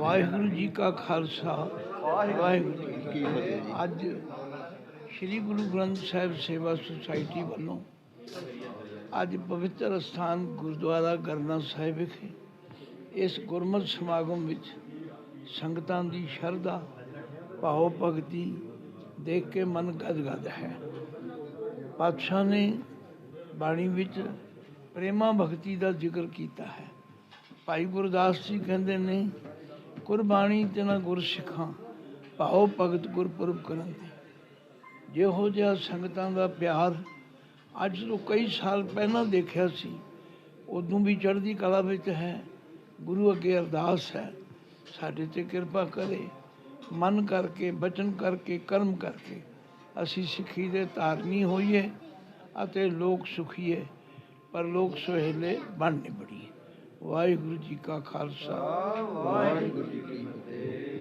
ਵਾਹਿਗੁਰੂ ਜੀ ਕਾ ਖਾਲਸਾ ਵਾਹਿਗੁਰੂ ਜੀ ਕੀ ਫਤਿਹ। ਅੱਜ ਸ੍ਰੀ ਗੁਰੂ ਗ੍ਰੰਥ ਸਾਹਿਬ ਸੇਵਾ ਸੁਸਾਇਟੀ ਵੱਲੋਂ ਅੱਜ ਪਵਿੱਤਰ ਸਥਾਨ ਗੁਰਦੁਆਰਾ ਗਰਨਾ ਸਾਹਿਬ ਵਿਖੇ ਇਸ ਗੁਰਮਤਿ ਸਮਾਗਮ ਵਿੱਚ ਸੰਗਤਾਂ ਦੀ ਸ਼ਰਧਾ ਭਾਵ ਭਗਤੀ ਦੇਖ ਕੇ ਮਨ ਗਦਗਦ ਹੈ। ਪਾਤਸ਼ਾਹ ਨੇ ਬਾਣੀ ਵਿੱਚ ਪ੍ਰੇਮਾ ਭਗਤੀ ਦਾ ਜ਼ਿਕਰ ਕੀਤਾ ਹੈ। ਭਾਈ ਗੁਰਦਾਸ ਜੀ ਕਹਿੰਦੇ ਨੇ, ਗੁਰਬਾਣੀ ਤੇ ਨਾ ਗੁਰ ਸਿੱਖਾਂ ਭਾਉ ਭਗਤ ਗੁਰਪੁਰਬ ਕਰਨ ਤੇ। ਜਿਹੋ ਜਿਹਾ ਸੰਗਤਾਂ ਦਾ ਪਿਆਰ ਅੱਜ ਤੋਂ ਕਈ ਸਾਲ ਪਹਿਲਾਂ ਦੇਖਿਆ ਸੀ, ਉਦੋਂ ਵੀ ਚੜ੍ਹਦੀ ਕਲਾ ਵਿੱਚ ਹੈ। ਗੁਰੂ ਅੱਗੇ ਅਰਦਾਸ ਹੈ, ਸਾਡੇ 'ਤੇ ਕਿਰਪਾ ਕਰੇ, ਮਨ ਕਰਕੇ, ਬਚਨ ਕਰਕੇ, ਕਰਮ ਕਰਕੇ ਅਸੀਂ ਸਿੱਖੀ ਦੇ ਧਾਰਨੀ ਹੋਈਏ ਅਤੇ ਲੋਕ ਸੁਖੀਏ, ਪਰ ਲੋਕ ਸੁਹੇਲੇ ਬਣ ਨਿਬੜੀਏ। ਵਾਹਿਗੁਰੂ ਜੀ ਕਾ ਖਾਲਸਾ ਵਾਹਿਗੁਰੂ ਜੀ ਕੀ ਫਤਿਹ।